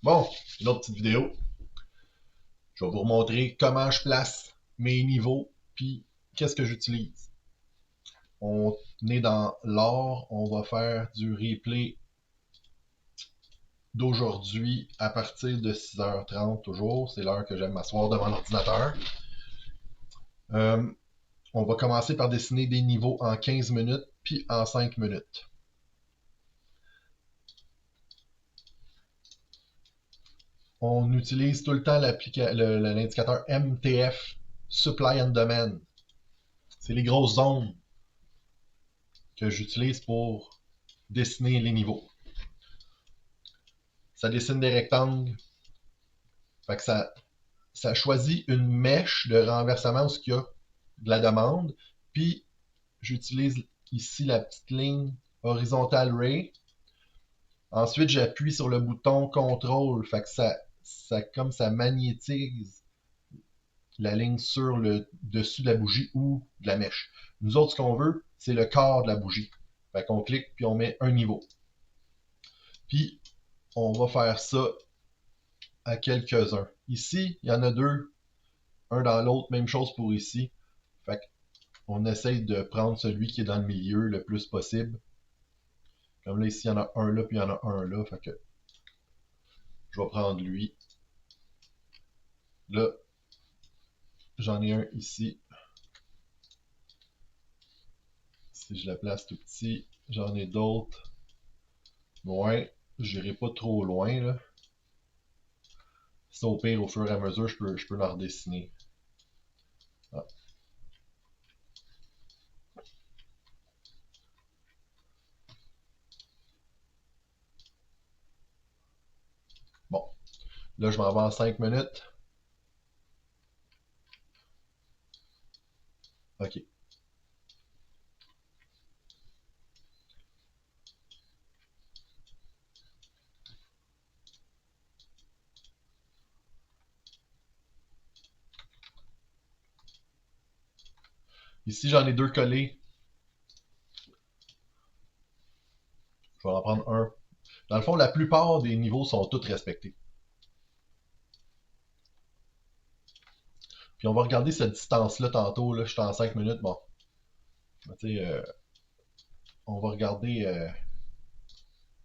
Bon, une autre petite vidéo. Je vais vous montrer comment je place mes niveaux, puis qu'est-ce que j'utilise. On est dans l'or, on va faire du replay d'aujourd'hui à partir de 6h30 toujours. C'est l'heure que j'aime m'asseoir devant l'ordinateur. Euh, on va commencer par dessiner des niveaux en 15 minutes, puis en 5 minutes. On utilise tout le temps l'indicateur MTF, Supply and Demand. C'est les grosses zones que j'utilise pour dessiner les niveaux. Ça dessine des rectangles. Fait que ça choisit une mèche de renversement où il y a de la demande. Puis j'utilise ici la petite ligne horizontale ray. Ensuite, j'appuie sur le bouton contrôle. Fait que comme ça magnétise la ligne sur le dessus de la bougie ou de la mèche. Nous autres, ce qu'on veut, c'est le corps de la bougie. Fait qu'on clique puis on met un niveau. Puis on va faire ça à quelques-uns. Ici, il y en a deux, un dans l'autre, même chose pour ici. Fait qu'on essaye de prendre celui qui est dans le milieu le plus possible. Comme là, ici, il y en a un là, puis il y en a un là. Fait que je vais prendre lui. Là, j'en ai un ici. Si je la place tout petit, j'en ai d'autres. Loin. J'irai pas trop loin, là. Ça, au pire, au fur et à mesure, je peux leur redessiner. Ah. Bon. Là, je m'en vais en 5 minutes. OK. Ici, j'en ai deux collés. Je vais en prendre un. Dans le fond, la plupart des niveaux sont tous respectés. Puis on va regarder cette distance-là tantôt. Là, je suis en 5 minutes. Bon, on va regarder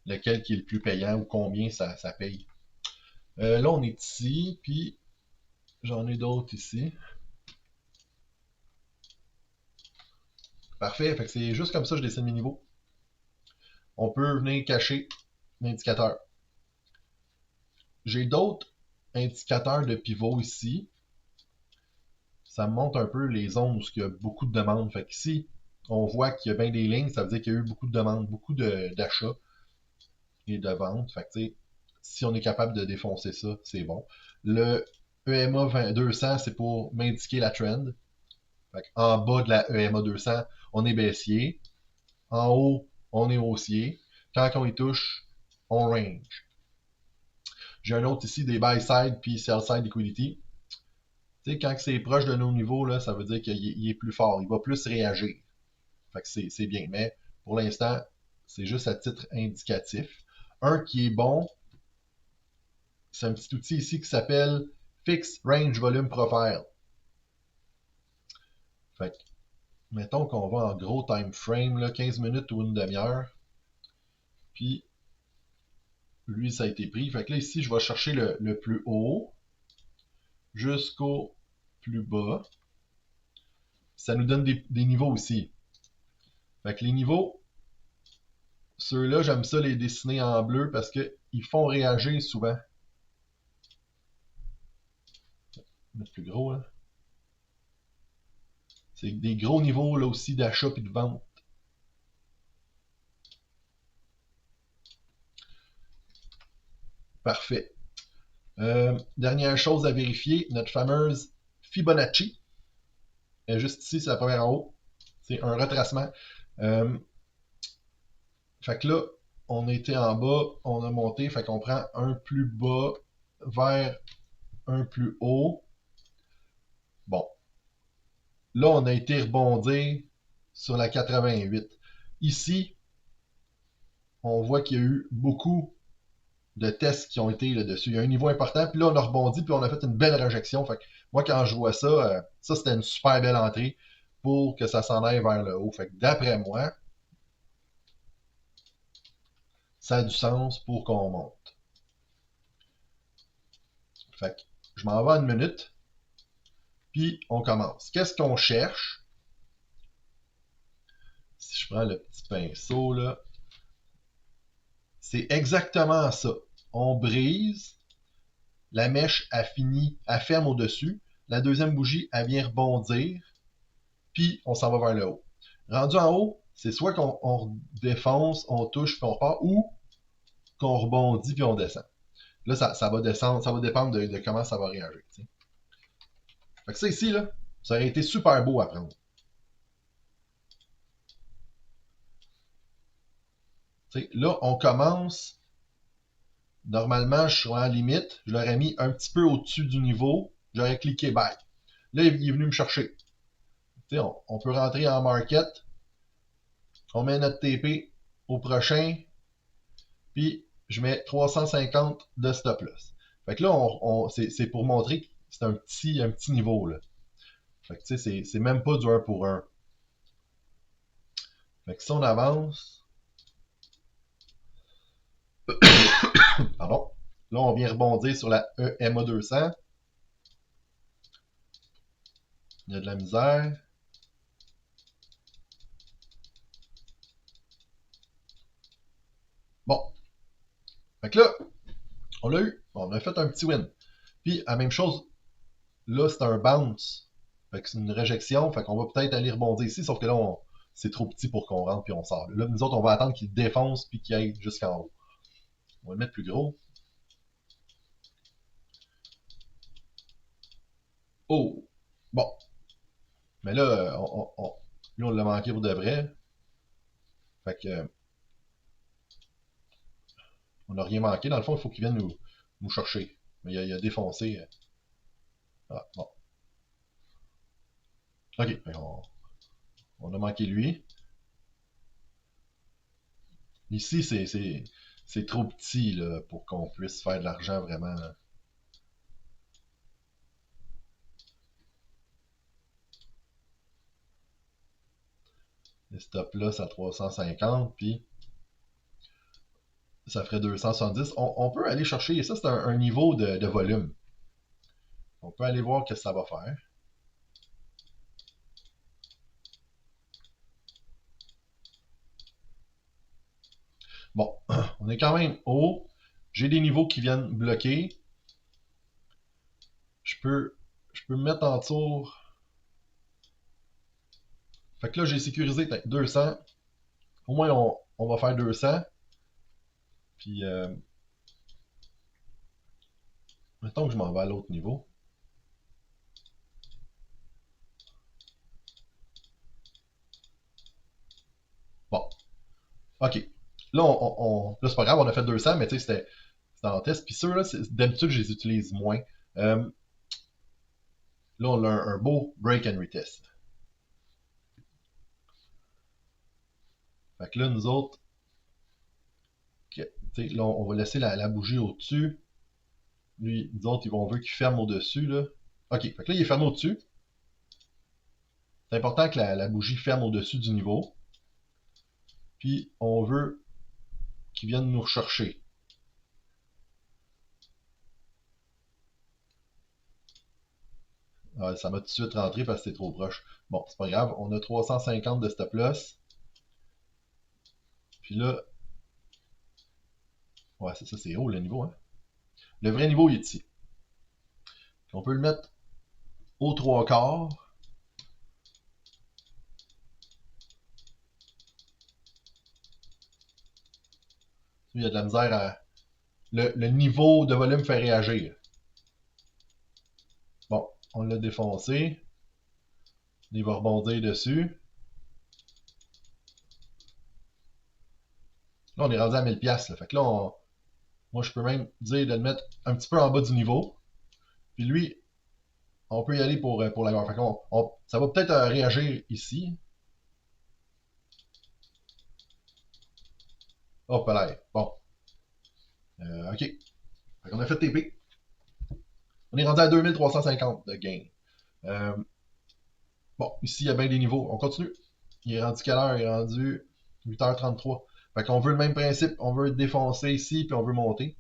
lequel qui est le plus payant ou combien ça paye. Là, on est ici, puis j'en ai d'autres ici. Parfait, fait que c'est juste comme ça que je dessine mes niveaux. On peut venir cacher l'indicateur. J'ai d'autres indicateurs de pivot ici. Ça me montre un peu les zones où il y a beaucoup de demandes. Fait qu'ici, on voit qu'il y a bien des lignes, ça veut dire qu'il y a eu beaucoup de demandes, beaucoup d'achats et de ventes. Fait que, si on est capable de défoncer ça, c'est bon. Le EMA 200, c'est pour m'indiquer la trend. Fait en bas de la EMA 200, on est baissier. En haut, on est haussier. Quand on y touche, on range. J'ai un autre ici, des buy side puis sell side liquidity. Quand c'est proche de nos niveaux, là, ça veut dire qu'il est plus fort. Il va plus réagir. Fait que c'est bien. Mais pour l'instant, c'est juste à titre indicatif. Un qui est bon, c'est un petit outil ici qui s'appelle Fix Range Volume Profile. Fait que, mettons qu'on va en gros time frame, là, 15 minutes ou une demi-heure. Puis, lui, ça a été pris. Fait que là, ici, je vais chercher le plus haut jusqu'au plus bas. Ça nous donne des niveaux aussi. Fait que les niveaux, ceux-là, j'aime ça les dessiner en bleu parce qu'ils font réagir souvent. Mettre plus gros, là. C'est des gros niveaux là aussi d'achat et de vente. Parfait. Dernière chose à vérifier, notre fameuse Fibonacci. Elle est juste ici, c'est la première en haut. C'est un retracement. Fait que là, on était en bas, on a monté, fait qu'on prend un plus bas vers un plus haut. Bon. Là, on a été rebondir sur la 88. Ici, on voit qu'il y a eu beaucoup de tests qui ont été là-dessus. Il y a un niveau important, puis là, on a rebondi, puis on a fait une belle réjection. Fait que moi, quand je vois ça, ça, c'était une super belle entrée pour que ça s'en aille vers le haut. Fait que d'après moi, ça a du sens pour qu'on monte. Fait que je m'en vais une minute, puis on commence. Qu'est-ce qu'on cherche? Si je prends le petit pinceau, là, c'est exactement ça. On brise, la mèche a fini, elle ferme au-dessus, la deuxième bougie, elle vient rebondir, puis on s'en va vers le haut. Rendu en haut, c'est soit qu'on défonce, on touche, puis on repart, ou qu'on rebondit, puis on descend. Là, ça va descendre, ça va dépendre de comment ça va réagir. T'sais. Fait que ça ici, là, ça aurait été super beau à prendre. T'sais, là, on commence. Normalement, je suis en limite. Je l'aurais mis un petit peu au-dessus du niveau. J'aurais cliqué back. Là, il est venu me chercher. On peut rentrer en market. On met notre TP au prochain. Puis, je mets 350 de stop loss. Fait que là, c'est pour montrer que c'est un petit niveau. Là. Fait que tu sais, c'est même pas du 1 pour 1. Fait que si on avance. Pardon. Là, on vient rebondir sur la EMA 200. Il y a de la misère. Bon. Fait que là, on l'a eu. On a fait un petit win. Puis, la même chose, là, c'est un bounce. Fait que c'est une réjection. Fait qu'on va peut-être aller rebondir ici, sauf que là, c'est trop petit pour qu'on rentre puis on sort. Là, nous autres, on va attendre qu'il défonce puis qu'il aille jusqu'en haut. On va le mettre plus gros. Oh! Bon. Mais là, lui, on l'a manqué pour de vrai. Fait que, on n'a rien manqué. Dans le fond, il faut qu'il vienne nous chercher. Mais il a défoncé. Ah, bon. OK. On a manqué lui. Ici, c'est trop petit là, pour qu'on puisse faire de l'argent vraiment. Les stop loss à 350, puis ça ferait 270. On peut aller chercher, et ça c'est un niveau de volume. On peut aller voir ce que ça va faire. Bon, on est quand même haut. J'ai des niveaux qui viennent bloquer. Je peux me mettre en tour. Fait que là, j'ai sécurisé 200. Au moins, on va faire 200. Puis, mettons que je m'en vais à l'autre niveau. Bon, OK. Là, là c'est pas grave, on a fait 200, mais tu sais, c'était en test. Puis ceux-là, d'habitude, je les utilise moins. Là, on a un beau break and retest. Fait que là, nous autres, là, on va laisser la bougie au-dessus. Lui, nous autres, on veut qu'il ferme au-dessus. Là. OK, fait que là, il est fermé au-dessus. C'est important que la bougie ferme au-dessus du niveau. Puis, on veut qu'il vienne nous rechercher. Ah, ça m'a tout de suite rentré parce que c'est trop proche. Bon, c'est pas grave. On a 350 de stop loss. Puis là, ouais, c'est ça, c'est haut le niveau. Hein? Le vrai niveau, il est ici. On peut le mettre aux 3/4. Il y a de la misère à. Le niveau de volume fait réagir. Bon, on l'a défoncé. Il va rebondir dessus. Là, on est rendu à 1000$. Là. Fait que là, moi, je peux même dire de le mettre un petit peu en bas du niveau. Puis lui, on peut y aller pour la gloire. Fait que ça va peut-être réagir ici. Hop là. Bon. OK. Fait qu'on a fait TP. On est rendu à 2350 de gain. Bon, ici, il y a bien des niveaux. On continue. Il est rendu quelle heure? Il est rendu 8h33. Fait qu'on veut le même principe. On veut défoncer ici, puis on veut monter.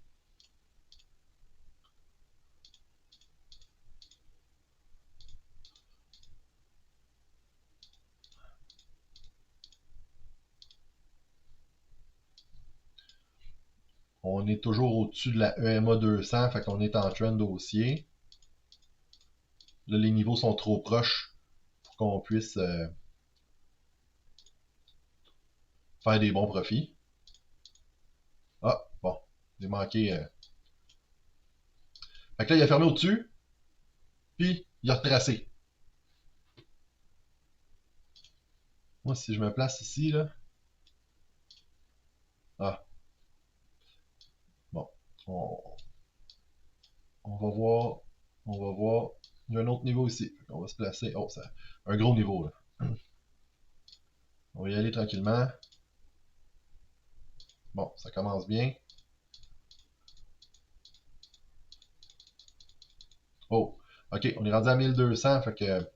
On est toujours au-dessus de la EMA 200, fait qu'on est en trend haussier. Là, les niveaux sont trop proches pour qu'on puisse faire des bons profits. Ah, bon, j'ai manqué. Fait que là, il a fermé au-dessus, puis il a retracé. Moi, si je me place ici, là. Ah, bon. On, on va voir. On va voir. Il y a un autre niveau ici. On va se placer. Oh, c'est un gros niveau, là. On va y aller tranquillement. Bon, ça commence bien. Oh, ok, on est rendu à 1200, fait que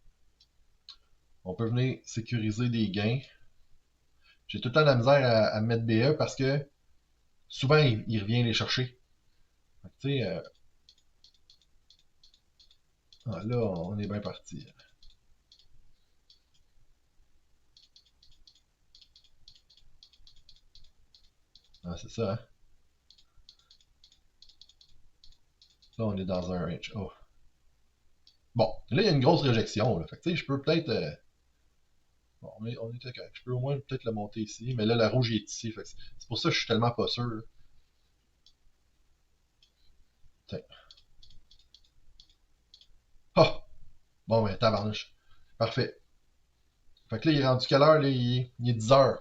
on peut venir sécuriser des gains. J'ai tout le temps de la misère à mettre BE parce que souvent il revient les chercher. Tu sais, là, on est bien parti. Ah, c'est ça, hein? Là, on est dans un range. Oh. Bon, là, il y a une grosse réjection. Là. Fait que, tu sais, je peux peut-être. Bon, on est correct. Je peux au moins peut-être le monter ici. Mais là, la rouge est ici. C'est pour ça que je suis tellement pas sûr. Là. Tiens. Ah! Bon, ben, tabarnouche. Parfait. Fait que là, il est rendu quelle heure? Là, il est 10 heures.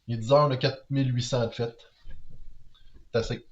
Il est 10 heures, on a 4800 de fait. C'est assez.